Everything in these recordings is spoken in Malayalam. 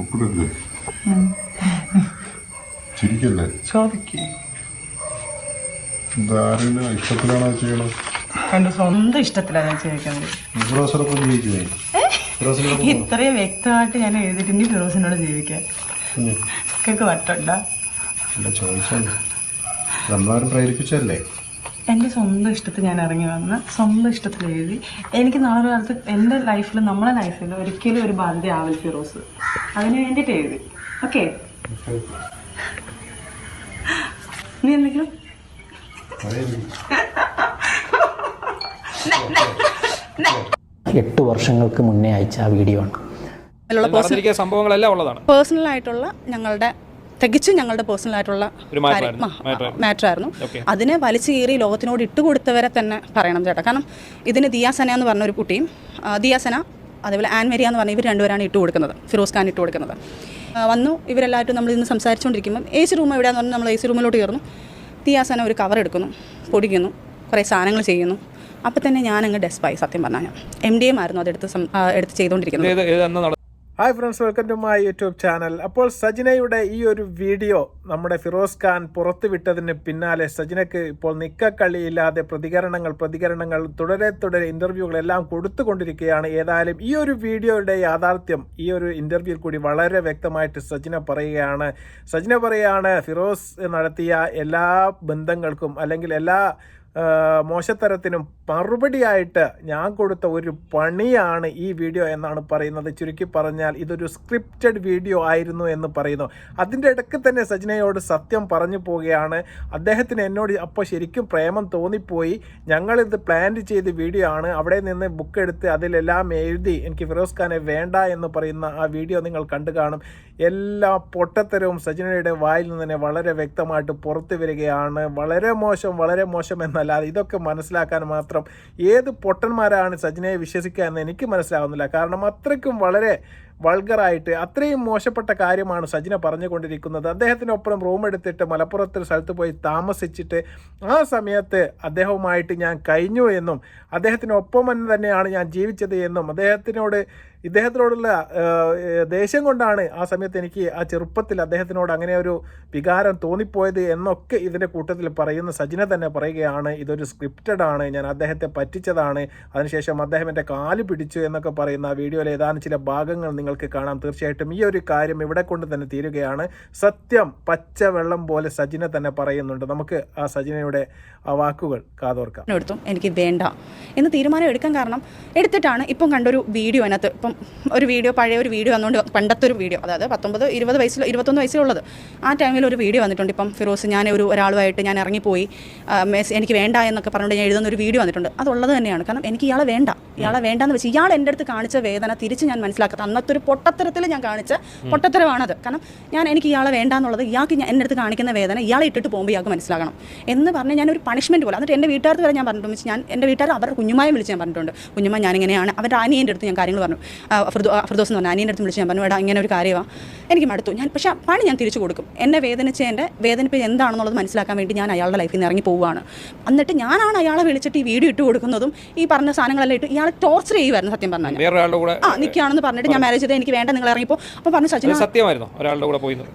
ഒപ്പിടല്ലേ? ചിരിക്കല്ലേ? ആരുടെ ഇഷ്ടത്തിലാണോ ചെയ്യണം? എന്റെ സ്വന്തം ഇഷ്ടത്തിലാണ് ഞാൻ ചോദിക്കുന്നത്. ഇത്രയും വ്യക്തമായിട്ട് ഞാൻ എഴുതിയിട്ടുണ്ട് ഫിറോസിനോട് ജീവിക്കാൻ. വട്ടണ്ട നമ്മളാരും പ്രേരിപ്പിച്ചല്ലേ? എൻ്റെ സ്വന്തം ഇഷ്ടത്തിൽ ഞാൻ ഇറങ്ങി വന്ന് സ്വന്തം ഇഷ്ടത്തിൽ എഴുതി. എനിക്ക് നാളെ കാലത്ത് എൻ്റെ ലൈഫിൽ നമ്മളെ ലൈഫിൽ ഒരിക്കലും ഒരു ബാധ്യത ആവില്ല ഫിറോസ്. അതിന് വേണ്ടിയിട്ട് എഴുതി. ഓക്കെ, നീ എന്തെങ്കിലും 8 വർഷങ്ങൾക്ക് മുന്നേ അയച്ച ആ വീഡിയോ ആണ്. സംഭവങ്ങളെല്ലാം ഉള്ളതാണ്. പേഴ്സണലായിട്ടുള്ള ഞങ്ങളുടെ പേഴ്സണലായിട്ടുള്ള മാറ്ററായിരുന്നു. അതിനെ വലിച്ചു കീറി ലോകത്തിനോട് ഇട്ടുകൊടുത്തവരെ തന്നെ പറയണം ചേട്ടാ. കാരണം ഇതിന് ദിയാസന എന്ന് പറഞ്ഞൊരു കുട്ടിയും ദിയാസന അതേപോലെ ആൻമേരിയ എന്ന് പറഞ്ഞ ഇവർ രണ്ടുപേരാണ് ഇട്ട് കൊടുക്കുന്നത്, ഫിറോസ് ഖാൻ ഇട്ട് കൊടുക്കുന്നത്. വന്നു ഇവരെല്ലാവരും നമ്മൾ ഇന്ന് സംസാരിച്ചുകൊണ്ടിരിക്കുമ്പം AC റൂം എവിടെയാണെന്ന് പറഞ്ഞാൽ നമ്മൾ AC റൂമിലോട്ട് കയറുന്നു. ദിയാസന ഒരു കവർ എടുക്കുന്നു, പൊടിക്കുന്നു, കുറേ സാധനങ്ങൾ ചെയ്യുന്നു. അപ്പം തന്നെ ഞാനങ്ങ് ഡെസ്പായി. സത്യം പറഞ്ഞാൽ MDM ആയിരുന്നു എടുത്ത് ചെയ്തുകൊണ്ടിരിക്കുന്നത്. Hi friends, welcome to my YouTube channel. അപ്പോൾ സജിനയുടെ ഈ ഒരു വീഡിയോ നമ്മുടെ ഫിറോസ് ഖാൻ പുറത്തുവിട്ടതിന് പിന്നാലെ സജിനയ്ക്ക് ഇപ്പോൾ നിക്കക്കളിയില്ലാതെ പ്രതികരണങ്ങൾ തുടരെ ഇൻ്റർവ്യൂകളെല്ലാം കൊടുത്തുകൊണ്ടിരിക്കുകയാണ്. ഏതായാലും ഈ ഒരു വീഡിയോയുടെ യാഥാർത്ഥ്യം ഈ ഒരു ഇൻ്റർവ്യൂവിൽ കൂടി വളരെ വ്യക്തമായിട്ട് സജിന പറയുകയാണ് ഫിറോസ് നടത്തിയ എല്ലാ ബന്ധങ്ങൾക്കും അല്ലെങ്കിൽ എല്ലാ മോശത്തരത്തിനും മറുപടിയായിട്ട് ഞാൻ കൊടുത്ത ഒരു പണിയാണ് ഈ വീഡിയോ എന്നാണ് പറയുന്നത്. ചുരുക്കി പറഞ്ഞാൽ ഇതൊരു സ്ക്രിപ്റ്റഡ് വീഡിയോ ആയിരുന്നു എന്ന് പറയുന്നു. അതിൻ്റെ ഇടയ്ക്ക് തന്നെ സജിനയോട് സത്യം പറഞ്ഞു പോവുകയാണ്. അദ്ദേഹത്തിന് എന്നോട് അപ്പോൾ ശരിക്കും പ്രേമം തോന്നിപ്പോയി. ഞങ്ങളിത് പ്ലാൻ ചെയ്ത വീഡിയോ ആണ്. അവിടെ നിന്ന് ബുക്ക് എടുത്ത് അതിലെല്ലാം എഴുതി എനിക്ക് ഫിറോസ് ഖാനെ വേണ്ട എന്ന് പറയുന്ന ആ വീഡിയോ നിങ്ങൾ കണ്ടു കാണും. എല്ലാ പൊട്ടത്തരവും സജിനയുടെ വായിൽ നിന്ന് തന്നെ വളരെ വ്യക്തമായിട്ട് പുറത്തു വരികയാണ്. വളരെ മോശം എന്നല്ലാതെ ഇതൊക്കെ മനസ്സിലാക്കാൻ മാത്രം ഏത് പൊട്ടന്മാരാണ് സജിനയെ വിശ്വസിക്കുക എന്ന് എനിക്ക് മനസ്സിലാവുന്നില്ല. കാരണം അത്രയ്ക്കും വളരെ വൾഗറായിട്ട് അത്രയും മോശപ്പെട്ട കാര്യമാണ് സജിന പറഞ്ഞുകൊണ്ടിരിക്കുന്നത്. അദ്ദേഹത്തിനൊപ്പം റൂം എടുത്തിട്ട് മലപ്പുറത്തൊരു സ്ഥലത്ത് പോയി താമസിച്ചിട്ട് ആ സമയത്ത് അദ്ദേഹവുമായിട്ട് ഞാൻ കഴിഞ്ഞു എന്നും അദ്ദേഹത്തിനൊപ്പം തന്നെയാണ് ഞാൻ ജീവിച്ചത് എന്നും ഇദ്ദേഹത്തിനോടുള്ള ദേഷ്യം കൊണ്ടാണ് ആ സമയത്ത് എനിക്ക് ആ ചെറുപ്പത്തിൽ അദ്ദേഹത്തിനോട് അങ്ങനെ ഒരു വികാരം തോന്നിപ്പോയത് എന്നൊക്കെ ഇതിൻ്റെ കൂട്ടത്തിൽ പറയുന്ന സജിന തന്നെ പറയുകയാണ്. ഇതൊരു സ്ക്രിപ്റ്റഡ് ആണ്, ഞാൻ അദ്ദേഹത്തെ പറ്റിച്ചതാണ്, അതിനുശേഷം അദ്ദേഹം എൻ്റെ കാല് പിടിച്ചു എന്നൊക്കെ പറയുന്ന ആ വീഡിയോയിലെ ഏതാനും ചില ഭാഗങ്ങൾ നിങ്ങൾക്ക് കാണാം. തീർച്ചയായിട്ടും ഈ ഒരു കാര്യം ഇവിടെ കൊണ്ട് തന്നെ തീരുകയാണ്. സത്യം പച്ച വെള്ളം പോലെ സജിന തന്നെ പറയുന്നുണ്ട്. നമുക്ക് ആ സജിനയുടെ ആ വാക്കുകൾ കാതോർക്കാം. എനിക്ക് വേണ്ട എന്ന് തീരുമാനം എടുക്കാൻ കാരണം എടുത്തിട്ടാണ് ഇപ്പം കണ്ടൊരു വീഡിയോ. അതിനകത്ത് ഇപ്പം പഴയ ഒരു വീഡിയോ വന്നുകൊണ്ട് പണ്ടത്തെ ഒരു വീഡിയോ, അതായത് 21 വയസ്സിലുള്ളത് ആ ടൈമിൽ ഒരു വീഡിയോ വന്നിട്ടുണ്ട്. ഇപ്പം ഫിറോസ് ഞാൻ ഒരാളുമായിട്ട് ഞാൻ ഇറങ്ങിപ്പോയി, എനിക്ക് വേണ്ട എന്നൊക്കെ പറഞ്ഞുകൊണ്ട് ഞാൻ എഴുതുന്ന ഒരു വീഡിയോ വന്നിട്ടുണ്ട്. അതുള്ളത് തന്നെയാണ്. കാരണം എനിക്ക് ഇയാളെ വേണ്ടാന്ന് വെച്ച് ഇയാൾ എൻ്റെ അടുത്ത് കാണിച്ച വേദന തിരിച്ച് ഞാൻ മനസ്സിലാക്കാത്ത അന്നത്തെ ഒരു പൊട്ടത്തരത്തിൽ ഞാൻ കാണിച്ച പൊട്ടത്തരമാണത്. കാരണം എനിക്ക് ഇയാളെ വേണ്ടാന്നുള്ളത് ഇയാൾക്ക് എൻ്റെ അടുത്ത് കാണിക്കുന്ന വേദന ഇയാളെ ഇട്ടിട്ട് പോകുമ്പോൾ ഇയാൾക്ക് മനസ്സിലാകണം എന്ന് പറഞ്ഞ് ഞാനൊരു പണിഷ്മെൻറ്റ് പോലെ. എന്നിട്ട് എൻ്റെ വീട്ടുകാർക്ക് വരെ ഞാൻ പറഞ്ഞിട്ടുണ്ട്. എൻ്റെ വീട്ടുകാർ അവരുടെ കുഞ്ഞുമായെ വിളിച്ച് ഞാൻ പറഞ്ഞിട്ടുണ്ട്, കുഞ്ഞുമ്മ ഞാനിങ്ങനെയാണ്. അവരുടെ അനിയൻ്റെ അടുത്ത് ഞാൻ കാര്യങ്ങൾ പറഞ്ഞു. ഫിർദോസ് എന്ന് പറഞ്ഞാൽ അനിയൻ്റെ അടുത്ത് വിളിച്ച് ഞാൻ പറഞ്ഞു, എടാ ഇങ്ങനെ ഒരു കാര്യമാണ്, എനിക്ക് മടുത്തു. പക്ഷേ പണി ഞാൻ തിരിച്ചു കൊടുക്കും. എന്നെ വേദനിപ്പ് എന്താണെന്നുള്ളത് മനസ്സിലാക്കാൻ വേണ്ടി ഞാൻ അയാളുടെ ലൈഫിൽ നിന്ന് ഇറങ്ങി പോവുകയാണ്. എന്നിട്ട് ഞാനാണ് അയാളെ വിളിച്ചിട്ട് ഈ വീഡിയോ ഇട്ട് കൊടുക്കുന്നതും ഈ പറഞ്ഞ സാധനങ്ങളെല്ലാം ഇട്ട് ഇയാളെ ടോർച്ചർ ചെയ്യുമായിരുന്നു. സത്യം പറഞ്ഞാൽ നിൽക്കുകയാണെന്ന് പറഞ്ഞിട്ട് ഞാൻ മാരേജ് ചെയ്ത് എനിക്ക് വേണ്ട നിങ്ങൾ ഇറങ്ങിപ്പോ അപ്പോൾ പറഞ്ഞു സച്ചിൻ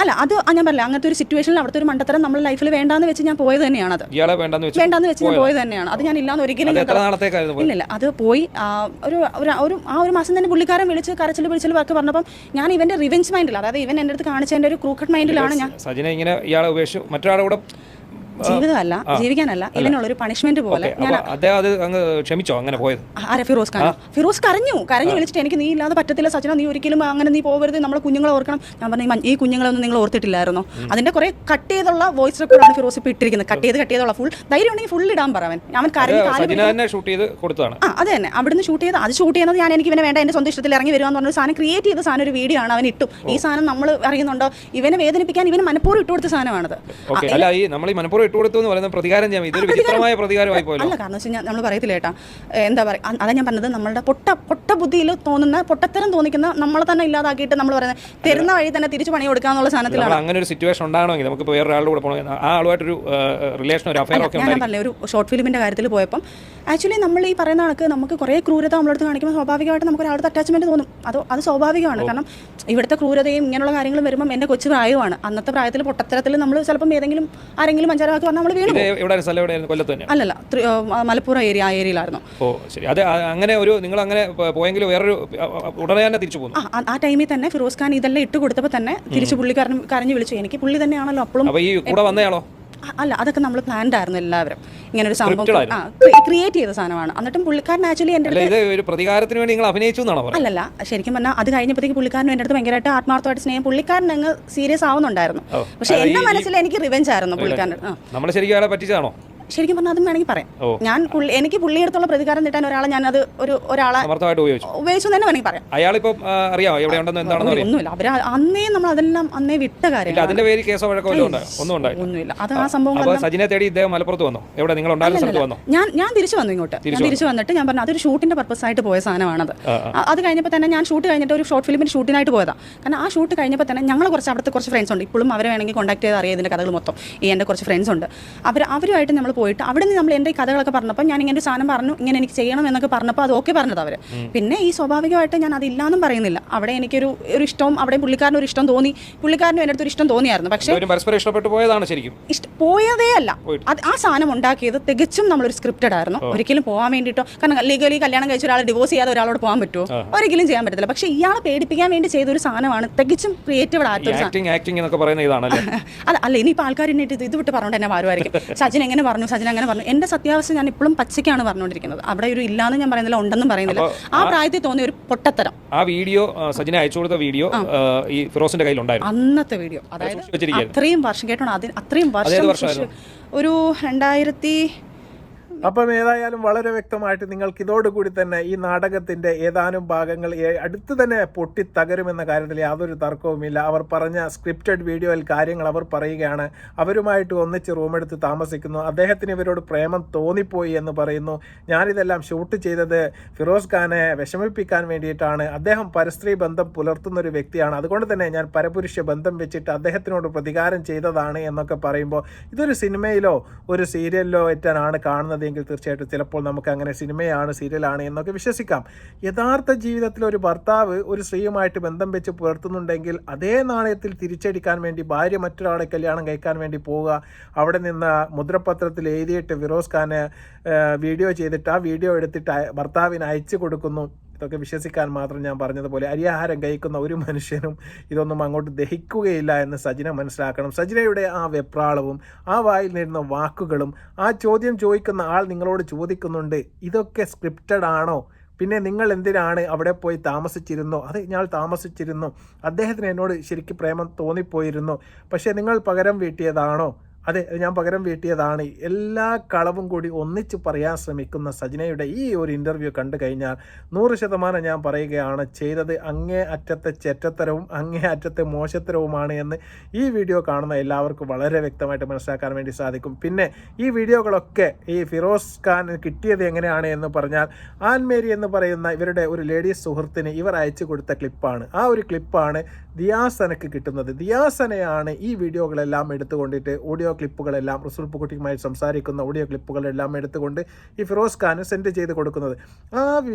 അല്ല അത് ഞാൻ പറഞ്ഞില്ല. അങ്ങനത്തെ ഒരു സിറ്റുവേഷനിൽ അവിടുത്തെ ഒരു മണ്ടത്തരം നമ്മുടെ ലൈഫിൽ വേണ്ടാന്ന് വെച്ച് ഞാൻ പോയത് തന്നെയാണ്. അത് വേണ്ടാന്ന് വെച്ച് ഞാൻ പോയത് തന്നെയാണ്. അത് ഞാൻ ഇല്ലാന്ന് ഒരിക്കലും ഇല്ല. അത് പോയി ഒരു മാസം തന്നെ പുള്ളിക്കാരൻ വിളിച്ച് കരച്ചിൽ വാക്ക് പറഞ്ഞപ്പം ഞാൻ ഇവന്റെ റിവെഞ്ച് മൈൻഡിൽ, അതായത് ഇവൻ എൻ്റെ അടുത്ത് കാണിച്ചതിൻ്റെ ഒരു ക്രൂക്കഡ് മൈൻഡിലാണ് ഞാൻ ജീവിതമല്ല ജീവിക്കാനല്ല ഇതിനുള്ളൊരു പണിഷ്മെന്റ് പോലെ ഫിറോസ് കരഞ്ഞു വിളിച്ചിട്ട് എനിക്ക് നീ ഇല്ലാതെ പറ്റത്തില്ല സച്ചിന, നീ ഒരിക്കലും അങ്ങനെ നീ പോകരുത്, നമ്മളെ കുഞ്ഞുങ്ങളെ ഓർക്കണം. ഞാൻ പറഞ്ഞു ഈ കുഞ്ഞുങ്ങളൊന്നും നിങ്ങൾ ഓർത്തിട്ടില്ലായിരുന്നോ? അതിന്റെ കുറെ കട്ട് ചെയ്തുള്ള വോയിസ് റെക്കോർഡാണ് ഫിറോസ് ഇപ്പൊ ഇട്ടിരിക്കുന്നത്. കട്ട് ചെയ്തുള്ള ഫുൾ ധൈര്യം ഉണ്ടെങ്കിൽ ഫുൾ ഇടാൻ പറയാൻ അവൻ കരഞ്ഞു. അത് തന്നെ അവിടുന്ന് ഷൂട്ട് ചെയ്യുന്നത് ഞാൻ എനിക്ക് ഇവനെ വേണ്ട എന്റെ സ്വന്തം ഇഷ്ടത്തിൽ ഇറങ്ങി വരുവാന്ന് പറഞ്ഞ സാധനം ക്രിയേറ്റ് ചെയ്ത സാധനം ഒരു വീഡിയോ ആണ് അവൻ ഇട്ടു. ഈ സാധനം നമ്മൾ അറിയുന്നുണ്ടോ? ഇവനെ വേദനിപ്പിക്കാൻ ഇവന് മനഃപൂർവ്വം ഇട്ടുകൊടുത്ത സാധനമാണത്. അല്ല കാരണം വെച്ചാൽ നമ്മൾ പറയത്തില്ല ഏട്ടാ, എന്താ പറയുക, അതാ ഞാൻ പറഞ്ഞത്, നമ്മളുടെ പൊട്ട ബുദ്ധിയിൽ തോന്നുന്ന പൊട്ടത്തരം തോന്നിക്കുന്ന നമ്മളെ തന്നെ ഇല്ലാതാക്കിയിട്ട് നമ്മൾ പറയുന്നത് തരുന്ന വഴി തന്നെ തിരിച്ചു പണി കൊടുക്കാന്നുള്ള സാധനത്തിലാണ്. അങ്ങനെ ഒരു സിറ്റുവേഷൻ ഉണ്ടാകണമെങ്കിൽ നമുക്ക് വേറൊരാളുടെ കൂടെ പോകണം, ആ ആളുമായിട്ടൊരു റിലേഷൻ ഒരു അഫയർ ഒക്കെ. ഞാൻ പറഞ്ഞില്ലേ ഒരു ഷോർട്ട് ഫിലിമിന്റെ കാര്യത്തിൽ പോയപ്പം ആക്ച്വലി നമ്മൾ ഈ പറയുന്ന കണക്ക് നമുക്ക് കുറേ ക്രൂരത നമ്മളടുത്ത് കാണിക്കുമ്പോൾ സ്വാഭാവികമായിട്ട് നമുക്ക് ഒരാളുടെ അറ്റാച്ച്മെൻറ്റ് തോന്നും. അത് സ്വാഭാവികമാണ്. കാരണം ഇവിടുത്തെ ക്രൂരതയും ഇങ്ങനെയുള്ള കാര്യങ്ങളും വരുമ്പം എൻ്റെ കൊച്ചു പ്രായമാണ്. അന്നത്തെ പ്രായത്തിൽ പൊട്ടത്തരത്തിൽ നമ്മൾ ചിലപ്പം ആരെങ്കിലും അഞ്ചാറാക്കി പറഞ്ഞാൽ നമ്മൾ വീണു. അല്ലല്ല, മലപ്പുറം ആ ഏരിയയിലായിരുന്നു. അത് അങ്ങനെ ഒരു നിങ്ങൾ അങ്ങനെ പോയെങ്കിൽ വേറൊരു ഉടനെ തന്നെ തിരിച്ചു പോകുന്നു. ആ ടൈമിൽ തന്നെ ഫിറോസ് ഖാൻ ഇതെല്ലാം ഇട്ട് കൊടുത്തപ്പോൾ തന്നെ തിരിച്ച് പുള്ളിക്കാരൻ കരഞ്ഞു വിളിച്ചു. എനിക്ക് പുള്ളി തന്നെയാണല്ലോ അപ്പോഴും. ഈ കൂടെ വന്നയാളോ? അല്ല, അതൊക്കെ നമ്മൾ പ്ലാൻഡ് ആയിരുന്നു എല്ലാവരും. ഇങ്ങനെ ഒരു സംഭവം ക്രിയേറ്റ് ചെയ്ത സാധനമാണ്. എന്നിട്ടും പുള്ളിക്കാരൻ ആക്ച്വലി എൻ്റെ ഒരു പ്രതികാരത്തിന് വേണ്ടി നിങ്ങൾ അഭിനയിച്ചു എന്നാണോ? അല്ലല്ല, ശരിക്കും പറഞ്ഞാൽ അത് കഴിഞ്ഞപ്പോഴത്തേക്ക് പുള്ളിക്കാരനും എൻ്റെ അടുത്ത് ഭയങ്കരമായിട്ട് ആത്മാർത്ഥമായിട്ട് സ്നേഹം. പുള്ളിക്കാരൻ അങ്ങ് സീരിയസ് ആവുന്നുണ്ടായിരുന്നു. പക്ഷെ എന്റെ മനസ്സിൽ എനിക്ക് റിവെഞ്ച് ആയിരുന്നു പുള്ളിക്കാരൻ. നമ്മൾ ശരിക്കും അയാളെ പറ്റിച്ചതാണോ? ശരിക്കും പറഞ്ഞാൽ അതും വേണമെങ്കിൽ പറയാം. എനിക്ക് പുള്ളിയെടുത്തുള്ള പ്രതികാരം കിട്ടാൻ ഞാനത് ഒരാളെ ഉപയോഗിച്ചു തന്നെ വേണമെങ്കിൽ പറയാം. അയാളിപ്പോ അറിയാമോ എവിടെ ഉണ്ടെന്ന്? എന്താണെന്ന് ഒന്നുമില്ല. അവര് നമ്മൾ അതെല്ലാം വിട്ട കാര്യം. അതിന്റെ പേര് കേസോ വഴക്കോ ഒന്നുമില്ല. അത് ആ സംഭവം സജിനെ തേടി ഇദ്ദേഹം മലപ്പുറത്ത് വന്നു. എവിടെ നിങ്ങൾ ഉണ്ടായിരുന്ന സ്ഥലത്ത് വന്നു? ഞാൻ തിരിച്ചു വന്നു ഇങ്ങോട്ട്. തിരിച്ചു വന്നിട്ട് ഞാൻ പറഞ്ഞു അതൊരു ഷൂട്ടിന്റെ പർപ്പസ് ആയിട്ട് പോയ സാധനമാണത്. അത് കഴിഞ്ഞപ്പോൾ തന്നെ ഞാൻ ഷൂട്ട് കഴിഞ്ഞിട്ട് ഒരു ഷോർട്ട് ഫിലിമിന് ഷൂട്ടിനായിട്ട് പോയതാണ്. കാരണം ആ ഷൂട്ട് കഴിഞ്ഞപ്പോൾ തന്നെ ഞങ്ങൾ അവിടുത്തെ കുറച്ച് ഫ്രണ്ട്സ് ഉണ്ട്. ഇപ്പോഴും അവരെ വേണമെങ്കിൽ കോൺടാക്ട് ചെയ്ത് അറിയാം ഇതിന്റെ കഥകൾ മൊത്തം. എൻ്റെ കുറച്ച് ഫ്രണ്ട്സ് ഉണ്ട്. അവരുമായിട്ട് നമ്മൾ പോയിട്ട് അവിടെ നിന്ന് നമ്മൾ എൻ്റെ കഥകളൊക്കെ പറഞ്ഞപ്പോൾ ഞാൻ ഇങ്ങനെ ഒരു സാധനം പറഞ്ഞു, ഇങ്ങനെ എനിക്ക് ചെയ്യണം എന്നൊക്കെ പറഞ്ഞപ്പോൾ അത് ഓക്കെ പറഞ്ഞത് അവർ. പിന്നെ ഈ സ്വാഭാവികമായിട്ട് ഞാൻ അതില്ലാന്നും പറയുന്നില്ല. അവിടെ എനിക്കൊരു ഇഷ്ടവും അവിടെ പുള്ളിക്കാരനും ഒരു ഇഷ്ടം തോന്നി. പുള്ളിക്കാരനും എൻ്റെ അടുത്ത് ഒരു ഇഷ്ടം തോന്നിയായിരുന്നു. പക്ഷേ ഇഷ്ടപ്പെട്ടു പോയതാണ് ശരിക്കും. പോയതേ അല്ല. ആ സാധനം ഉണ്ടാക്കിയത് തികച്ചും നമ്മളൊരു സ്ക്രിപ്റ്റഡ് ആയിരുന്നു. ഒരിക്കലും പോകാൻ വേണ്ടിയിട്ടോ, കാരണം ലീഗലി കല്യാണം കഴിച്ച ഒരാൾ ഡിവോഴ്സ് ചെയ്യാതെ ഒരാളോട് പോകാൻ പറ്റുമോ? ഒരിക്കലും ചെയ്യാൻ പറ്റത്തില്ല. പക്ഷേ ഇയാളെ പേടിപ്പിക്കാൻ വേണ്ടി ചെയ്ത ഒരു സാധനമാണ്. തികച്ചും ക്രിയേറ്റീവ് ആയിട്ടൊരു അല്ല. ഇനിയിപ്പോൾ ആൾക്കാർ ഇത് വിട്ട് പറഞ്ഞുകൊണ്ട് എന്നെ മാറുമായിരിക്കും. സജിൻ എങ്ങനെ പറഞ്ഞു, സജിൻ അങ്ങനെ പറഞ്ഞു. എൻ്റെ സത്യാവസ്ഥ ഞാൻ ഇപ്പോഴും പച്ചയ്ക്കാണ് പറഞ്ഞുകൊണ്ടിരിക്കുന്നത്. അവിടെ ഒരു ഇല്ലാന്ന് ഞാൻ പറയുന്നില്ല, ഉണ്ടെന്നും പറയുന്നില്ല. ആ പ്രായത്തിൽ തോന്നിയ ഒരു പൊട്ടത്തരം. ആ വീഡിയോ സജിനെ അയച്ചു കൊടുത്ത വീഡിയോ ഈ ഫിറോസിന്റെ കയ്യിലുണ്ടായിരുന്നു. അന്നത്തെ വീഡിയോ. അതായത് അത്രയും വർഷം കേട്ടോ, അത്രയും വർഷം ഒരു 2000. അപ്പം ഏതായാലും വളരെ വ്യക്തമായിട്ട് നിങ്ങൾക്ക് ഇതോടുകൂടി തന്നെ ഈ നാടകത്തിൻ്റെ ഏതാനും ഭാഗങ്ങൾ അടുത്ത് തന്നെ പൊട്ടിത്തകരുമെന്ന കാര്യത്തിൽ യാതൊരു തർക്കവുമില്ല. അവർ പറഞ്ഞ സ്ക്രിപ്റ്റഡ് വീഡിയോയിൽ കാര്യങ്ങൾ അവർ പറയുകയാണ്. അവരുമായിട്ട് ഒന്നിച്ച് റൂമെടുത്ത് താമസിക്കുന്നു. അദ്ദേഹത്തിന് ഇവരോട് പ്രേമം തോന്നിപ്പോയി എന്ന് പറയുന്നു. ഞാനിതെല്ലാം ഷൂട്ട് ചെയ്തത് ഫിറോസ് ഖാനെ വിഷമിപ്പിക്കാൻ വേണ്ടിയിട്ടാണ്. അദ്ദേഹം പരസ്ത്രീ ബന്ധം പുലർത്തുന്ന ഒരു വ്യക്തിയാണ്. അതുകൊണ്ട് തന്നെ ഞാൻ പരപുരുഷ ബന്ധം വെച്ചിട്ട് അദ്ദേഹത്തിനോട് പ്രതികാരം ചെയ്തതാണ് എന്നൊക്കെ പറയുമ്പോൾ ഇതൊരു സിനിമയിലോ ഒരു സീരിയലിലോ ഏറ്റാനാണ് കാണുന്നത് എങ്കിൽ തീർച്ചയായിട്ടും ചിലപ്പോൾ നമുക്ക് അങ്ങനെ സിനിമയാണ് സീരിയലാണ് എന്നൊക്കെ വിശ്വസിക്കാം. യഥാർത്ഥ ജീവിതത്തിൽ ഒരു ഭർത്താവ് ഒരു സ്ത്രീയുമായിട്ട് ബന്ധം വെച്ച് പുലർത്തുന്നുണ്ടെങ്കിൽ അതേ നാണയത്തിൽ തിരിച്ചടിക്കാൻ വേണ്ടി ഭാര്യ മറ്റൊരാളെ കല്യാണം കഴിക്കാൻ വേണ്ടി പോവുക, അവിടെ നിന്ന് മുദ്രപത്രത്തിൽ എഴുതിയിട്ട് ഫിറോസ് ഖാന് വീഡിയോ ചെയ്തിട്ട് ആ വീഡിയോ എടുത്തിട്ട് ഭർത്താവിന് അയച്ചു കൊടുക്കുന്നു. ഇതൊക്കെ വിശ്വസിക്കാൻ മാത്രം ഞാൻ പറഞ്ഞതുപോലെ അരിയാഹാരം കഴിക്കുന്ന ഒരു മനുഷ്യനും ഇതൊന്നും അങ്ങോട്ട് ദഹിക്കുകയില്ല എന്ന് സജിന മനസ്സിലാക്കണം. സജിനയുടെ ആ വെപ്രാളവും ആ വായിൽ നിന്ന വാക്കുകളും ആ ചോദ്യം ചോദിക്കുന്ന ആൾ നിങ്ങളോട് ചോദിക്കുന്നുണ്ട്, ഇതൊക്കെ സ്ക്രിപ്റ്റഡ് ആണോ? പിന്നെ നിങ്ങൾ എന്തിനാണ് അവിടെ പോയി താമസിച്ചിരുന്നോ? അത് ഞാൻ താമസിച്ചിരുന്നു, അദ്ദേഹത്തിന് എന്നോട് ശരിക്കും പ്രേമം തോന്നിപ്പോയിരുന്നു, പക്ഷേ നിങ്ങൾ പകരം വീട്ടിയതാണോ? അതെ, ഞാൻ പകരം വീട്ടിയതാണ്. എല്ലാ കളവും കൂടി ഒന്നിച്ച് പറയാൻ ശ്രമിക്കുന്ന സജിനയുടെ ഈ ഒരു ഇൻ്റർവ്യൂ കണ്ടു കഴിഞ്ഞാൽ 100% ഞാൻ പറയുകയാണ്, ചെയ്തത് അങ്ങേ അറ്റത്തെ ചെറ്റത്തരവും അങ്ങേ അറ്റത്തെ മോശത്തരവുമാണ് എന്ന് ഈ വീഡിയോ കാണുന്ന എല്ലാവർക്കും വളരെ വ്യക്തമായിട്ട് മനസ്സിലാക്കാൻ വേണ്ടി സാധിക്കും. പിന്നെ ഈ വീഡിയോകളൊക്കെ ഈ ഫിറോസ് ഖാൻ കിട്ടിയത് എങ്ങനെയാണ് എന്ന് പറഞ്ഞാൽ ആൻമേരി എന്ന് പറയുന്ന ഇവരുടെ ഒരു ലേഡീസ് സുഹൃത്തിന് ഇവർ അയച്ചു കൊടുത്ത ക്ലിപ്പാണ്. ആ ഒരു ക്ലിപ്പാണ് ദിയാസനക്ക് കിട്ടുന്നത്. ദിയാസനയാണ് ഈ വീഡിയോകളെല്ലാം എടുത്തുകൊണ്ടിട്ട് ഓഡിയോ ക്ലിപ്പുകളെല്ലാം റസൂൽ പൂക്കുട്ടിയുമായി സംസാരിക്കുന്ന ഓഡിയോ ക്ലിപ്പുകളെല്ലാം എടുത്തുകൊണ്ട് ഈ ഫിറോസ് ഖാന് സെൻഡ് ചെയ്ത് കൊടുക്കുന്നത്. ആ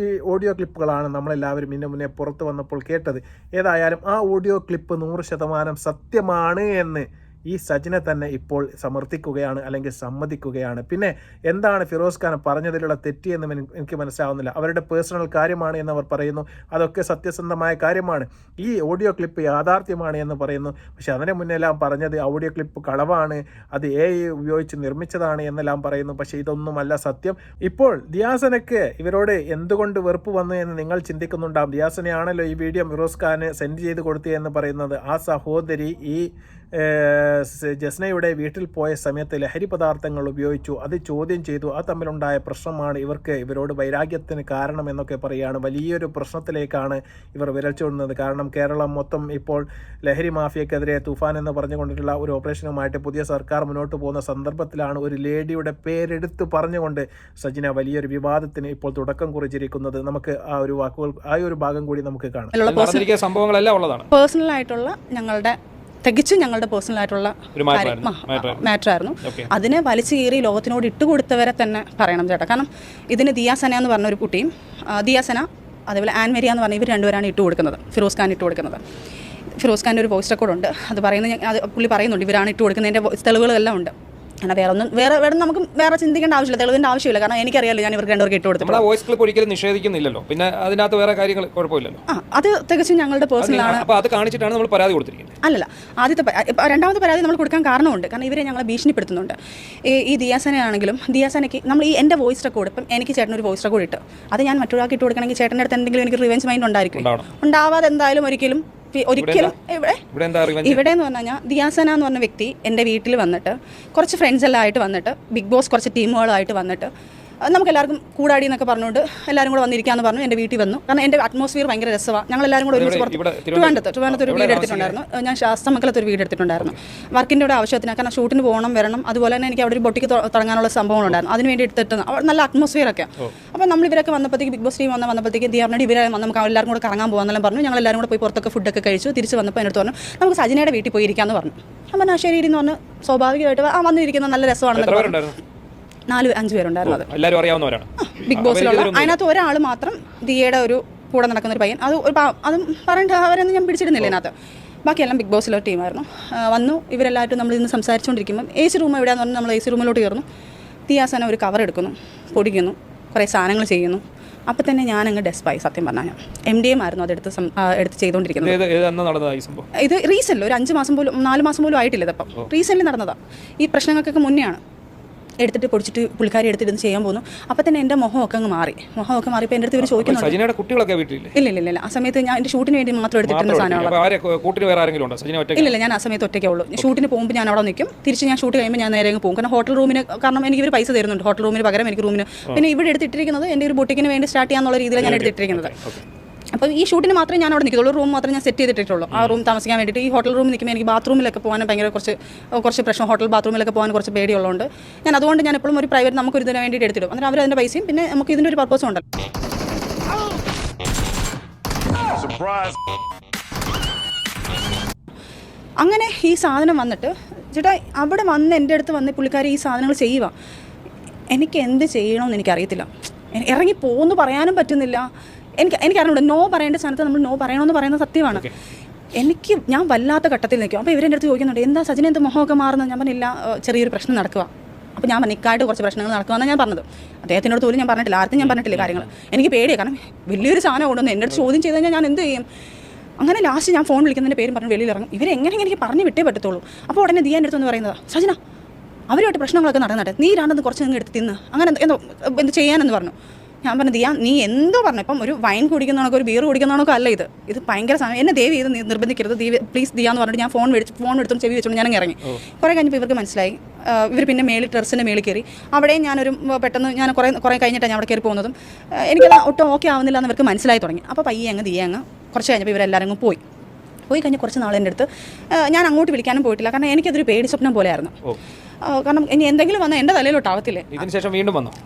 ഓഡിയോ ക്ലിപ്പുകളാണ് നമ്മളെല്ലാവരും ഇതിന് മുന്നേ പുറത്ത് വന്നപ്പോൾ കേട്ടത്. ഏതായാലും ആ ഓഡിയോ ക്ലിപ്പ് 100% സത്യമാണ് എന്ന് ഈ സജിന തന്നെ ഇപ്പോൾ സമർത്ഥിക്കുകയാണ്, അല്ലെങ്കിൽ സമ്മതിക്കുകയാണ്. പിന്നെ എന്താണ് ഫിറോസ് ഖാൻ പറഞ്ഞതിലുള്ള തെറ്റിയെന്ന് എനിക്ക് മനസ്സിലാവുന്നില്ല. അവരുടെ പേഴ്സണൽ കാര്യമാണ് എന്ന് അവർ പറയുന്നു, അതൊക്കെ സത്യസന്ധമായ കാര്യമാണ്. ഈ ഓഡിയോ ക്ലിപ്പ് യാഥാർത്ഥ്യമാണ് എന്ന് പറയുന്നു. പക്ഷെ അതിന് മുന്നെല്ലാം പറഞ്ഞത് ഓഡിയോ ക്ലിപ്പ് കളവാണ്, അത് AI ഉപയോഗിച്ച് നിർമ്മിച്ചതാണ് എന്നെല്ലാം പറയുന്നു. പക്ഷേ ഇതൊന്നുമല്ല സത്യം. ഇപ്പോൾ ദിയാസനക്ക് ഇവരോട് എന്തുകൊണ്ട് വെറുപ്പ് വന്നു എന്ന് നിങ്ങൾ ചിന്തിക്കുന്നുണ്ടാവും. ദിയാസനയാണല്ലോ ഈ വീഡിയോ ഫിറോസ് ഖാന് സെൻഡ് ചെയ്ത് കൊടുത്തു എന്ന് പറയുന്നത്. ആ സഹോദരി ഈ ജസ്നയുടെ വീട്ടിൽ പോയ സമയത്ത് ലഹരി പദാർത്ഥങ്ങൾ ഉപയോഗിച്ചു, അത് ചോദ്യം ചെയ്തു, അത് തമ്മിലുണ്ടായ പ്രശ്നമാണ് ഇവരോട് വൈരാഗ്യത്തിന് കാരണം എന്നൊക്കെ പറയുകയാണ്. വലിയൊരു പ്രശ്നത്തിലേക്കാണ് ഇവർ വിരൽ ചൂണ്ടുന്നത്. കാരണം കേരളം മൊത്തം ഇപ്പോൾ ലഹരി മാഫിയക്കെതിരെ തൂഫാൻ എന്ന് പറഞ്ഞുകൊണ്ടിട്ടുള്ള ഒരു ഓപ്പറേഷനുമായിട്ട് പുതിയ സർക്കാർ മുന്നോട്ട് പോകുന്ന സന്ദർഭത്തിലാണ് ഒരു ലേഡിയുടെ പേരെടുത്ത് പറഞ്ഞുകൊണ്ട് സജിന വലിയൊരു വിവാദത്തിന് ഇപ്പോൾ തുടക്കം കുറിച്ചിരിക്കുന്നത്. നമുക്ക് ആ ഒരു വാക്കുകൾ, ആ ഒരു ഭാഗം കൂടി നമുക്ക് കാണാം. സംഭവങ്ങളെല്ലാം ഉള്ളതാണ്. പേഴ്സണൽ ആയിട്ടുള്ള ഞങ്ങളുടെ തികച്ചും ഞങ്ങളുടെ പേഴ്സണൽ ആയിട്ടുള്ള മാറ്റർ ആയിരുന്നു. അതിനെ വലിച്ചു കീറി ലോകത്തിനോട് ഇട്ടുകൊടുത്തവരെ തന്നെ പറയണം ചേട്ടാ. കാരണം ഇതിന് ദിയാസന എന്ന് പറഞ്ഞൊരു കുട്ടിയും, ദിയാസന അതേപോലെ ആൻമേരിയ എന്ന് പറഞ്ഞ ഇവർ രണ്ടുപേരാണ് ഇട്ട് കൊടുക്കുന്നത്, ഫിറോസ് ഖാൻ ഇട്ട് കൊടുക്കുന്നത്. ഫിറോസ് ഖാൻ്റെ ഒരു വോയിസ് റെക്കോർഡുണ്ട്, അത് പറയുന്നത് അത് പുള്ളി പറയുന്നുണ്ട്, ഇവരാണ് ഇട്ട് കൊടുക്കുന്നതിൻ്റെ തെളിവുകളെല്ലാം ഉണ്ട്. കാരണം വേറെ നമുക്ക് വേറെ ചിന്തിക്കേണ്ട ആവശ്യമില്ല, തെളിവിൻ്റെ ആവശ്യമില്ല. കാരണം എനിക്കറിയാമല്ലോ ഞാൻ ഇവർക്ക് രണ്ടുപേർക്ക് ഇട്ട് കൊടുത്തു. വോയിസ് ക്ലിപ്പ് ഒരിക്കലും നിഷേധിക്കുന്നില്ലല്ലോ, പിന്നെ അതിനകത്ത് വേറെ കാര്യങ്ങൾ കുഴപ്പമില്ലല്ലോ. അത് തികച്ചും ഞങ്ങളുടെ പേഴ്സണലാണ്. അപ്പോൾ അത് കാണിച്ചിട്ടാണ് നമ്മൾ പരാതി കൊടുത്തിരിക്കുന്നത്. അല്ലല്ല, രണ്ടാമത്തെ പരാതി നമ്മൾ കൊടുക്കാൻ കാരണമുണ്ട്. കാരണം ഇവരെ ഞങ്ങളെ ഭീഷണിപ്പെടുത്തുന്നുണ്ട്. ഈ ദിയാസനയാണെങ്കിലും ദിയാസനയ്ക്ക് നമ്മൾ ഈ എൻ്റെ വോയിസ് റെക്കോർഡ്, ഇപ്പം എനിക്ക് ചേട്ടനൊരു വോയിസ് റെക്കോർഡ് ഇട്ട് അത് ഞാൻ മറ്റൊരാൾക്ക് ഇട്ട് കൊടുക്കണമെങ്കിൽ ചേട്ടൻ്റെ അടുത്ത് എന്തെങ്കിലും എനിക്ക് റിവെഞ്ച് മൈൻഡ് ഉണ്ടായിരിക്കും. ഉണ്ടാവാതെ എന്തായാലും ഒരിക്കലും ഇവിടെ എന്ന് പറഞ്ഞു കഴിഞ്ഞാൽ ദിയാസന എന്ന് പറഞ്ഞ വ്യക്തി എൻ്റെ വീട്ടിൽ വന്നിട്ട് കുറച്ച് ഫ്രണ്ട്സ് എല്ലാം ആയിട്ട് വന്നിട്ട് ബിഗ് ബോസ് കുറച്ച് ടീമുകളായിട്ട് വന്നിട്ട് നമുക്ക് എല്ലാവർക്കും കൂടാടി എന്നൊക്കെ പറഞ്ഞുകൊണ്ട് എല്ലാവരും കൂടെ വന്നിരിക്കാന്ന് പറഞ്ഞു. എൻ്റെ വീട്ടിൽ വന്നു. കാരണം എൻ്റെ അറ്റ്മോസ്ഫിയർ ഭയങ്കര രസമാണ്. ഞങ്ങൾ എല്ലാവരും കൂടെ ഒരുമിച്ച് ട്രിവാൻഡ്രത്ത് ഒരു വീട് എടുത്തിട്ടുണ്ടായിരുന്നു. ഞാൻ ശാസ്ത്രമംഗലത്ത് ഒരു വീട് എടുത്തിട്ടുണ്ടായിരുന്നു. വർക്കിൻ്റെ കൂടെ ആവശ്യത്തിന്, കാരണം ഷൂട്ടിന് പോകണം വരണം. അതുപോലെ തന്നെ എനിക്ക് അവിടെ ഒരു ബൊട്ടിക്ക് തുടങ്ങാനുള്ള സംഭവങ്ങളുണ്ടായിരുന്നു. അതിന് വേണ്ടി എടുത്തിട്ട് നല്ല അറ്റ്മോസ്ഫിയർ ഒക്കെ. അപ്പോൾ നമ്മൾ ഇവരൊക്കെ വന്നപ്പോഴത്തേക്ക് ബിഗ് ബോസ് ടീം വന്നപ്പോഴത്തേക്ക് ദിയാറിനോട് ഇവരെ നമുക്ക് എല്ലാവരും കൂടെ കറങ്ങാൻ പോകാന്നെല്ലാം പറഞ്ഞു. ഞങ്ങൾ എല്ലാവരും കൂടെ പോയി പുറത്തൊക്കെ ഫുഡൊക്കെ കഴിച്ചു. തിരിച്ച് വന്നപ്പോൾ എന്നോട് പറഞ്ഞു നമുക്ക് സജിനയുടെ വീട്ടിൽ പോയി ഇരിക്കാമെന്ന് പറഞ്ഞു. അപ്പം ശരി എന്ന് പറഞ്ഞ് സ്വാഭാവികമായിട്ട് വന്നിരിക്കുന്ന നല്ല രസമാണെന്ന് പറഞ്ഞു. 4-5 പേരുണ്ടായിരുന്നത്, എല്ലാവരും അറിയാവുന്നവരാണ് ബിഗ് ബോസിലുള്ള. അതിനകത്ത് ഒരാൾ മാത്രം ദിയയുടെ ഒരു കൂടെ നടക്കുന്ന ഒരു പയ്യൻ, അതും പറഞ്ഞിട്ട് അവരൊന്നും ഞാൻ പിടിച്ചിരുന്നില്ല അതിനകത്ത്. ബാക്കിയെല്ലാം ബിഗ് ബോസിലെ ടീമായിരുന്നു. വന്നു ഇവരെല്ലാവരും നമ്മൾ ഇന്ന് സംസാരിച്ചുകൊണ്ടിരിക്കുമ്പം എ സി റൂം എവിടെയാന്ന് പറഞ്ഞാൽ നമ്മൾ എ സി റൂമിലോട്ട് കയറുന്നു. ദിയാസന ഒരു കവർ എടുക്കുന്നു, പൊടിക്കുന്നു, കുറേ സാധനങ്ങൾ ചെയ്യുന്നു. അപ്പം തന്നെ ഞാനങ്ങ് ഡെസ്പായി. സത്യം പറഞ്ഞാൽ MDM ആയിരുന്നു എടുത്ത് ചെയ്തുകൊണ്ടിരിക്കുന്നത്. ഇത് റീസെൻ്റിൽ ഒരു 5 മാസം പോലും 4 മാസം പോലും ആയിട്ടില്ല. ഇതിപ്പം റീസെൻ്റിൽ നടന്നതാണ്. ഈ പ്രശ്നങ്ങൾക്കൊക്കെ മുന്നെയാണ്. എടുത്തിട്ട് പൊടിച്ചിട്ട് പുള്ളിക്കാരി എടുത്തിട്ട് ചെയ്യാൻ പോകുന്നു. അപ്പം തന്നെ എൻ്റെ മുഖമൊക്കെ അങ്ങ് മാറി. മുഖമൊക്കെ മാറിയപ്പോൾ എൻ്റെ അടുത്ത് ഇവർ ചോദിക്കുന്നുണ്ട്. ഇല്ല, ആ സമയത്ത് ഞാൻ എൻ്റെ ഷൂട്ടിന് വേണ്ടി മാത്രം എടുത്തിട്ടുള്ള സാധനമാണ്. ഇല്ല, ഞാൻ ആ സമയത്ത് ഒറ്റയ്ക്കേ ഉള്ളൂ. ഷൂട്ടിന് പോകുമ്പോൾ ഞാൻ അവിടെ നിൽക്കും. തിരിച്ച് ഞാൻ ഷൂട്ട് കഴിയുമ്പോൾ ഞാൻ നേരെ പോകും. കാരണം ഹോട്ടൽ റൂമിന്, കാരണം എനിക്ക് ഇവർ പൈസ തരുന്നുണ്ട് ഹോട്ടൽ റൂമിന് പകരം എനിക്ക് റൂമിന്. പിന്നെ ഇവിടെ എടുത്തിട്ടിരിക്കുന്നത് എൻ്റെ ഒരു ബൊട്ടിക്കിന് വേണ്ടി സ്റ്റാർട്ട് ചെയ്യാന്നുള്ള രീതിയിലാണ് ഞാൻ എടുത്തിട്ടിരിക്കുന്നത്. അപ്പോൾ ഈ ഷൂട്ടിന് മാത്രമേ ഞാൻ അവിടെ നിൽക്കുള്ളൂ. റൂം മാത്രമേ ഞാൻ സെറ്റ് ചെയ്തിട്ടുള്ളൂ. ആ റൂം താമസിക്കാൻ വേണ്ടിയിട്ട്. ഈ ഹോട്ടൽ റൂമിൽ നിൽക്കുമ്പോൾ എനിക്ക് ബാത്റൂമിലൊക്കെ പോകാൻ ഭയങ്കര കുറച്ച് പ്രശ്നം. ഹോട്ടൽ ബാത്റൂമിലൊക്കെ പോകാൻ കുറച്ച് പേടിയുള്ളതുകൊണ്ട് അതുകൊണ്ട് ഞാൻ എപ്പോഴും ഒരു പ്രൈവറ്റ് നമുക്കൊരു ഇതിന് വേണ്ടിയിട്ട് എടുത്തിടും. അന്നേരം അവർ അതിൻ്റെ പൈസയും പിന്നെ നമുക്ക് ഇതിൻ്റെ ഒരു പർപ്പസും ഉണ്ടല്ലോ. അങ്ങനെ ഈ സാധനം വന്നിട്ട് ചേട്ടാ അവിടെ വന്ന് എൻ്റെ അടുത്ത് വന്ന് പുള്ളിക്കാരി ഈ സാധനങ്ങൾ ചെയ്യുക. എനിക്ക് എന്ത് ചെയ്യണമെന്ന് എനിക്കറിയത്തില്ല. ഇറങ്ങി പോകുന്നു പറയാനും പറ്റുന്നില്ല. എനിക്കറിഞ്ഞൂടെ നോ പറയേണ്ട സ്ഥാനത്ത് നമ്മൾ നോ പറയണമെന്ന് പറയുന്നത് സത്യമാണ്. ഞാൻ വല്ലാത്ത ഘട്ടത്തിൽ നിൽക്കും. അപ്പോൾ ഇവരെൻ്റെ അടുത്ത് ചോദിക്കുന്നുണ്ട് എന്താ സജിന എന്ത് മുഖമൊക്കെ മാറുന്നത്? ഞാൻ പറഞ്ഞില്ല, ചെറിയൊരു പ്രശ്നം നടക്കുക. അപ്പോൾ ഞാൻ നിൽക്കായിട്ട് കുറച്ച് പ്രശ്നങ്ങൾ നടക്കുകയെന്നാണ് ഞാൻ പറഞ്ഞത്. അദ്ദേഹത്തിനോട് പോലും ഞാൻ പറഞ്ഞിട്ടില്ല, ആർക്കും ഞാൻ പറഞ്ഞിട്ടില്ല കാര്യങ്ങൾ. എനിക്ക് പേടിയാണ്, കാരണം വലിയൊരു സാധനം കൊണ്ടുവന്ന് എൻ്റെ അടുത്ത് ചോദ്യം ചെയ്ത് കഴിഞ്ഞാൽ ഞാൻ എന്ത് ചെയ്യും? അങ്ങനെ ലാസ്റ്റ് ഞാൻ ഫോൺ വിളിക്കുന്നതിൻ്റെ പേരും പറഞ്ഞ് വെളിയിൽ ഇറങ്ങും. ഇവരെങ്ങനെ എനിക്ക് പറഞ്ഞു വിട്ടേ പറ്റത്തുള്ളൂ. അപ്പോൾ ഉടനെ ദിയ എൻ്റെ അടുത്തെന്ന് പറയുന്നത് സജിന അവരുമായിട്ട് പ്രശ്നങ്ങളൊക്കെ നടന്നിട്ട് നീ രണ്ടെന്ന് കുറച്ച് നിങ്ങൾ എടുത്ത് തിന്ന് അങ്ങനെ എന്ത് ചെയ്യാനെന്ന് പറഞ്ഞു. ഞാൻ പറഞ്ഞു ദിയ നീ എന്തോ പറഞ്ഞു. ഇപ്പം ഒരു വൈൻ കുടിക്കുന്നതാണോ ഒരു ബീർ കുടിക്കുന്നതാണോ അല്ല ഇത് ഭയങ്കര സമയം. എന്നെ ദയവ് ചെയ്ത് നിർബന്ധിക്കരുത് പ്ലീസ് ദിയ എന്ന് പറഞ്ഞിട്ട് ഞാൻ ഫോൺ എടുത്തും ചെവി വെച്ചുകൊണ്ട് ഞാൻ ഇറങ്ങി. കുറേ കഴിഞ്ഞപ്പോൾ ഇവർക്ക് മനസ്സിലായി. ഇവർ പിന്നെ ടെറസിൻ്റെ മേളിൽ കയറി. അവിടെയും ഞാനൊരു പെട്ടെന്ന് ഞാൻ കുറേ കഴിഞ്ഞിട്ടാണ് ഞാൻ അവിടെ കയറി പോകുന്നതും. എനിക്കത് ഒട്ടും ഓക്കെ ആവുന്നില്ല എന്ന് ഇവർക്ക് മനസ്സിലായി തുടങ്ങി. അപ്പോൾ പയ്യെ അങ്ങ് ദിയ അങ്ങ് കുറച്ച് കഴിഞ്ഞപ്പോൾ ഇവരെല്ലാവരും പോയി കഴിഞ്ഞ് കുറച്ച് നാൾ എൻ്റെ അടുത്ത് ഞാൻ അങ്ങോട്ട് വിളിക്കാനും പോയിട്ടില്ല. കാരണം എനിക്കതൊരു പേടി സ്വപ്നം പോലെയായിരുന്നു. കാരണം ഇനി എന്തെങ്കിലും വന്നാൽ എൻ്റെ തലയിലോട്ടാവത്തില്ലേ.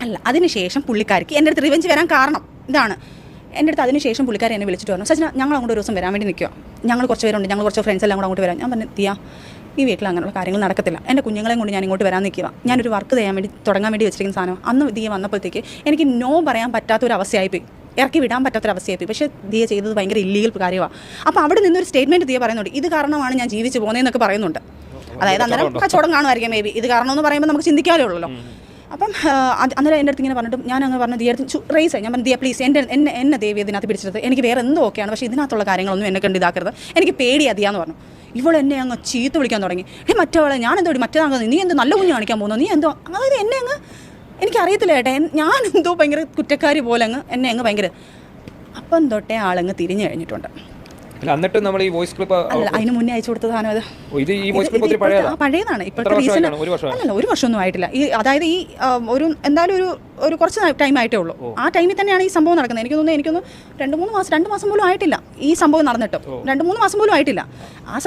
അല്ല, അതിനുശേഷം പുള്ളിക്കാർക്ക് എൻ്റെ അടുത്ത് റിവെഞ്ച് വരാൻ കാരണം ഇതാണ്. എൻ്റെ അടുത്ത് അതിനുശേഷം പുള്ളിക്കാരെ എന്നെ വിളിച്ചിട്ട് പറഞ്ഞു സജിന ഞങ്ങൾ അങ്ങോട്ട് ഒരു ദിവസം വരാൻ വേണ്ടി നിൽക്കുക. ഞങ്ങൾ കുറച്ച് പേരുണ്ട്, ഞങ്ങൾ കുറച്ച് ഫ്രണ്ട്സ് എല്ലാം കൂടെ അങ്ങോട്ട് വരാം. ഞാൻ പറഞ്ഞു ദിയ ഈ വീട്ടിൽ അങ്ങനെയുള്ള കാര്യങ്ങൾ നടക്കത്തില്ല. എൻ്റെ കുഞ്ഞുങ്ങളെയും കൊണ്ട് ഞാൻ ഇങ്ങോട്ട് വരാൻ നിൽക്കുക. ഞാനൊരു വർക്ക് തുടങ്ങാൻ വേണ്ടി വെച്ചിരിക്കുന്ന സാധനം. അന്ന് ദിയ വന്നപ്പോഴത്തേക്ക് എനിക്ക് നോ പറയാൻ പറ്റാത്തൊരവസ്ഥയായിപ്പോയി, ഇറക്കി വിടാൻ പറ്റാത്തൊരവസ്ഥയായി. പക്ഷേ ദിയ ചെയ്തത് ഭയങ്കര ഇല്ലീഗൽ കാര്യമാണ്. അപ്പോൾ അവിടെ നിന്നൊരു സ്റ്റേറ്റ്മെൻറ്റ് ദിയ പറയുന്നുണ്ട്, ഇത് കാരണമാണ് ഞാൻ ജീവിച്ച് പോകുന്നതെന്നൊക്കെ പറയുന്നുണ്ട്. അതായത് അന്നേരം കച്ചവടം കാണുമായിരിക്കും മേ ബി. ഇത് കാരണമെന്ന് പറയുമ്പോൾ നമുക്ക് ചിന്തിക്കാമല്ലോ ഉള്ളല്ലോ. അപ്പം അന്നേരം എൻ്റെ അടുത്ത് ഇങ്ങനെ പറഞ്ഞിട്ട് ഞാൻ അങ്ങ് പറഞ്ഞു ദിയ റേസ് ആയി. ഞാൻ പറഞ്ഞു ദിയ പ്ലീസ് എന്നെ ദേവി ഇതിനകത്ത് പിടിച്ചത് എനിക്ക് വേറെ എന്തോ ഓക്കെയാണ്, പക്ഷേ ഇതിനകത്തുള്ള കാര്യങ്ങളൊന്നും എന്നെ കണ്ട് ഇതാക്കരുത്, എനിക്ക് പേടിയാ ദിയ എന്ന് പറഞ്ഞു. ഇവളെന്നെ അങ്ങ് ചീത്ത വിളിക്കാൻ തുടങ്ങി. മറ്റവളെ ഞാൻ എന്തോ മറ്റേതാകുന്നത്, നീ എന്ത് നല്ല കുഞ്ഞ് കാണിക്കാൻ പോകുന്നു, നീ എന്തോ. അതായത് എന്നെ അങ്ങ് എനിക്കറിയത്തില്ല ഏട്ടാ, ഞാൻ എന്തോ ഭയങ്കര കുറ്റക്കാരി പോലെ എന്നെ അങ്ങ് ഭയങ്കര. അപ്പം തൊട്ടേ ആളങ്ങ് തിരിഞ്ഞു കഴിഞ്ഞിട്ടുണ്ട്. എന്നിട്ട് നമ്മൾ ഈ വോയിസ് ക്ലിപ്പ് അതിന് മുന്നേ അയച്ചു കൊടുത്ത സാധനം അത് പഴയതാണ്. ഇപ്പോഴത്തെ റീസൺ അല്ലല്ല, 1 വർഷമൊന്നും ആയിട്ടില്ല. അതായത് ഈ എന്തായാലും ഒരു കുറച്ച് ടൈം ആയിട്ടേ ഉള്ളൂ. ആ ടൈമിൽ തന്നെയാണ് ഈ സംഭവം നടക്കുന്നത്. എനിക്കൊന്ന് 2 മാസം പോലും ആയിട്ടില്ല ഈ സംഭവം നടന്നിട്ട്. 2-3 മാസം പോലും ആയിട്ടില്ല. ആ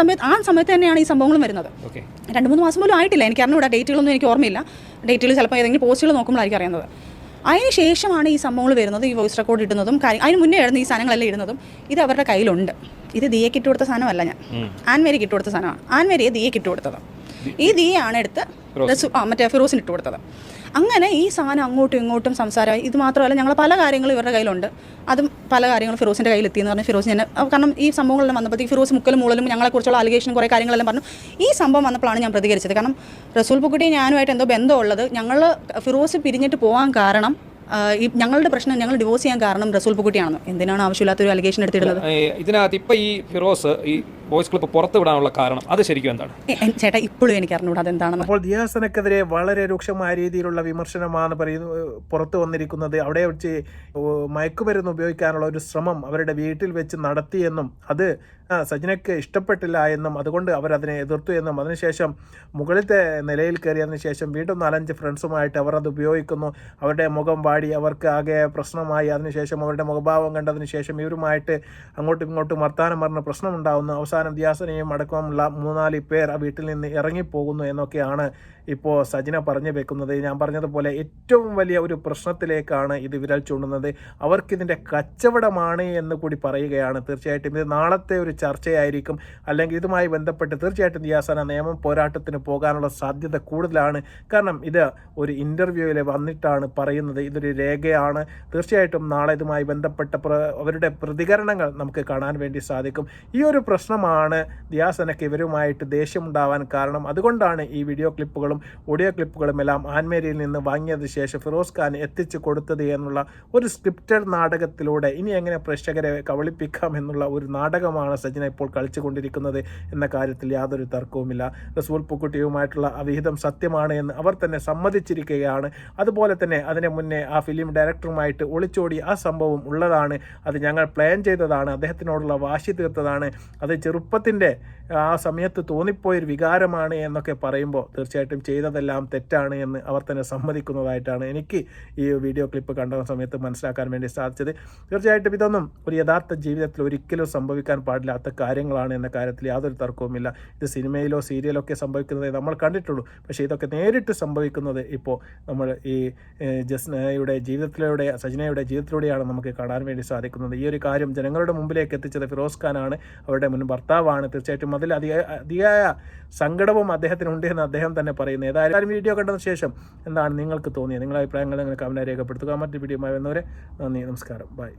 സമയത്ത് തന്നെയാണ് ഈ സംഭവങ്ങളും വരുന്നത്. 2-3 മാസം പോലും ആയിട്ടില്ല. എനിക്ക് അറിഞ്ഞൂടാ, ഡേറ്റുകളൊന്നും എനിക്ക് ഓർമ്മയില്ല. ഡേറ്റുകൾ ചിലപ്പോൾ ഏതെങ്കിലും പോസ്റ്റുകൾ നോക്കുമ്പോഴായിരിക്കും അറിയുന്നത്. അതിന് ശേഷമാണ് ഈ സംഭവങ്ങൾ വരുന്നത്, ഈ വോയിസ് റെക്കോർഡ് ഇടുന്നതും അതിന് മുന്നേ ആയിരുന്നു ഈ സാധനങ്ങളെല്ലാം ഇടുന്നതും. ഇത് അവരുടെ കയ്യിലുണ്ട്. ഇത് ദിയയ്ക്ക് ഇട്ട് കൊടുത്ത സാധനമല്ല, ഞാൻ ആൻമേരിക്ക് ഇട്ട് കൊടുത്ത സാധനമാണ്. ആൻമേരിയെ ദിയയ്ക്ക് ഇട്ട് കൊടുത്തത്. ഈ ദിയയാണ് എടുത്ത് മറ്റേ ഫിറോസിന് ഇട്ട് കൊടുത്തത്. അങ്ങനെ ഈ സാധനം അങ്ങോട്ടും ഇങ്ങോട്ടും സംസാരമായി. ഇത് മാത്രമല്ല, ഞങ്ങൾ പല കാര്യങ്ങളും ഇവരുടെ കയ്യിലുണ്ട്. അതും പല കാര്യങ്ങളും ഫിറോസിൻ്റെ കയ്യിലെത്തിയെന്ന് പറഞ്ഞാൽ ഫിറോസ് ഞാൻ, കാരണം ഈ സംഭവങ്ങളെല്ലാം വന്നപ്പോഴത്തേക്ക് ഫിറോസ് മുക്കലും മൂളലും ഞങ്ങളെക്കുറിച്ചുള്ള അലിഗേഷനും കുറേ കാര്യങ്ങളെല്ലാം പറഞ്ഞു. ഈ സംഭവം വന്നപ്പോഴാണ് ഞാൻ പ്രതികരിച്ചത്. കാരണം റസൂൽ പൂക്കുട്ടി ഞാനുമായിട്ട് എന്തോ ബന്ധമുള്ളത്, ഞങ്ങൾ ഫിറോസ് പിരിഞ്ഞിട്ട് പോകാൻ കാരണം, ഈ ഞങ്ങളുടെ പ്രശ്നം ഞങ്ങൾ ഡിവോഴ്സ് ചെയ്യാൻ കാരണം റസൂൽ പൂക്കുട്ടിയാണെന്ന്. എന്തിനാണ് ആവശ്യമില്ലാത്തൊരു അലിഗേഷൻ എടുത്തിടുന്നത്? ഇതിനകത്ത് ഇപ്പം ഈ ഫിറോസ് ഈ വോയിസ് ക്ലിപ്പ് പുറത്ത് വിടാനുള്ള കാരണം അത് ശരിക്കും എന്താണ്? ചേട്ടാ ഇപ്പോഴും എനിക്ക് അറിഞ്ഞൂടാ അതെന്താണെന്ന്. അപ്പോൾ ദിയ ഹസനെതിരെ വളരെ രൂക്ഷമായ രീതിയിലുള്ള വിമർശനമാണ് പുറത്തു വന്നിരിക്കുന്നത്. അവിടെ വെച്ച് മയക്കുമരുന്ന് ഉപയോഗിക്കാനുള്ള ഒരു ശ്രമം അവരുടെ വീട്ടിൽ വെച്ച് നടത്തിയെന്നും അത് സജിനയ്ക്ക് ഇഷ്ടപ്പെട്ടില്ല എന്നും അതുകൊണ്ട് അവരതിനെ എതിർത്തു എന്നും അതിനുശേഷം മുകളിലത്തെ നിലയിൽ കയറിയതിനു ശേഷം വീണ്ടും 4-5 ഫ്രണ്ട്സുമായിട്ട് അവർ അത് ഉപയോഗിക്കുന്നു. അവരുടെ മുഖം വാടി അവർക്ക് ആകെ പ്രശ്നമായി. അതിനുശേഷം അവരുടെ മുഖഭാവം കണ്ടതിന് ശേഷം ഇവരുമായിട്ട് അങ്ങോട്ടും ഇങ്ങോട്ടും വർത്താനം പറഞ്ഞ് പ്രശ്നമുണ്ടാകുന്നു. അവസാനം ദിയാസനെയും അടക്കമുള്ള 3-4 പേർ ആ വീട്ടിൽ നിന്ന് ഇറങ്ങിപ്പോകുന്നു എന്നൊക്കെയാണ് ഇപ്പോൾ സജിന പറഞ്ഞു വെക്കുന്നത്. ഞാൻ പറഞ്ഞതുപോലെ ഏറ്റവും വലിയ ഒരു പ്രശ്നത്തിലേക്കാണ് ഇത് വിരൽ ചൂണ്ടുന്നത്. അവർക്കിതിൻ്റെ കച്ചവടമാണ് എന്ന് കൂടി പറയുകയാണ്. തീർച്ചയായിട്ടും ഇത് നാളത്തെ ഒരു ചർച്ചയായിരിക്കും. അല്ലെങ്കിൽ ഇതുമായി ബന്ധപ്പെട്ട് തീർച്ചയായിട്ടും ദിയാസന നിയമ പോരാട്ടത്തിന് പോകാനുള്ള സാധ്യത കൂടുതലാണ്. കാരണം ഇത് ഒരു ഇൻ്റർവ്യൂവിൽ വന്നിട്ടാണ് പറയുന്നത്. ഇതൊരു രേഖയാണ്. തീർച്ചയായിട്ടും നാളെ ഇതുമായി ബന്ധപ്പെട്ട അവരുടെ പ്രതികരണങ്ങൾ നമുക്ക് കാണാൻ വേണ്ടി സാധിക്കും. ഈ ഒരു പ്രശ്നമാണ് ദിയാസനയ്ക്ക് ഇവരുമായിട്ട് ദേഷ്യമുണ്ടാവാൻ കാരണം. അതുകൊണ്ടാണ് ഈ വീഡിയോ ക്ലിപ്പുകളും ഓഡിയോ ക്ലിപ്പുകളും എല്ലാം ആൻമേരിയിൽ നിന്ന് വാങ്ങിയതിനു ശേഷം ഫിറോസ് ഖാൻ എത്തിച്ചു കൊടുത്തത് എന്നുള്ള ഒരു സ്ക്രിപ്റ്റഡ് നാടകത്തിലൂടെ ഇനി എങ്ങനെ പ്രേക്ഷകരെ കബളിപ്പിക്കാം എന്നുള്ള ഒരു നാടകമാണ് സജിന ഇപ്പോൾ കളിച്ചുകൊണ്ടിരിക്കുന്നത് എന്ന കാര്യത്തിൽ യാതൊരു തർക്കവുമില്ല. റസൂൽ പൂക്കുട്ടിയുമായിട്ടുള്ള അവിഹിതം സത്യമാണ് എന്ന് അവർ തന്നെ സമ്മതിച്ചിരിക്കുകയാണ്. അതുപോലെ തന്നെ അതിന് മുന്നേ ആ ഫിലിം ഡയറക്ടറുമായിട്ട് ഒളിച്ചോടി ആ സംഭവം ഉള്ളതാണ്. അത് ഞങ്ങൾ പ്ലാൻ ചെയ്തതാണ്, അദ്ദേഹത്തിനോടുള്ള വാശി തീർത്തതാണ്, അത് ചെറുപ്പത്തിൻ്റെ ആ സമയത്ത് തോന്നിപ്പോയൊരു വികാരമാണ് എന്നൊക്കെ പറയുമ്പോൾ തീർച്ചയായിട്ടും ചെയ്തതെല്ലാം തെറ്റാണ് എന്ന് അവർ തന്നെ സമ്മതിക്കുന്നതായിട്ടാണ് എനിക്ക് ഈ വീഡിയോ ക്ലിപ്പ് കണ്ട സമയത്ത് മനസ്സിലാക്കാൻ വേണ്ടി സാധിച്ചത്. തീർച്ചയായിട്ടും ഇതൊന്നും ഒരു യഥാർത്ഥ ജീവിതത്തിൽ ഒരിക്കലും സംഭവിക്കാൻ പാടില്ലാത്ത കാര്യങ്ങളാണ് എന്ന കാര്യത്തിൽ യാതൊരു തർക്കവുമില്ല. ഇത് സിനിമയിലോ സീരിയലോ ഒക്കെ സംഭവിക്കുന്നത് നമ്മൾ കണ്ടിട്ടുള്ളൂ. പക്ഷേ ഇതൊക്കെ നേരിട്ട് സംഭവിക്കുന്നത് ഇപ്പോൾ നമ്മൾ ഈ ജസ്നയുടെ ജീവിതത്തിലൂടെ, സജിനയുടെ ജീവിതത്തിലൂടെയാണ് നമുക്ക് കാണാൻ വേണ്ടി സാധിക്കുന്നത്. ഈ ഒരു കാര്യം ജനങ്ങളുടെ മുമ്പിലേക്ക് എത്തിച്ചത് ഫിറോസ് ഖാനാണ്, അവരുടെ മുൻ ഭർത്താവാണ്. തീർച്ചയായിട്ടും അതിൽ അതിയായ സങ്കടവും അദ്ദേഹത്തിനുണ്ട് എന്ന് അദ്ദേഹം തന്നെ പറയുന്നത്. ഏതായാലും വീഡിയോ കണ്ടതിന് ശേഷം എന്താണ് നിങ്ങൾക്ക് തോന്നിയത്? നിങ്ങളുടെ അഭിപ്രായങ്ങൾ നിങ്ങൾ കമൻറ്റായി രേഖപ്പെടുത്തുക. മറ്റൊരു വീഡിയോയുമായി വരുന്നവരെ നന്ദി, നമസ്കാരം, ബൈ.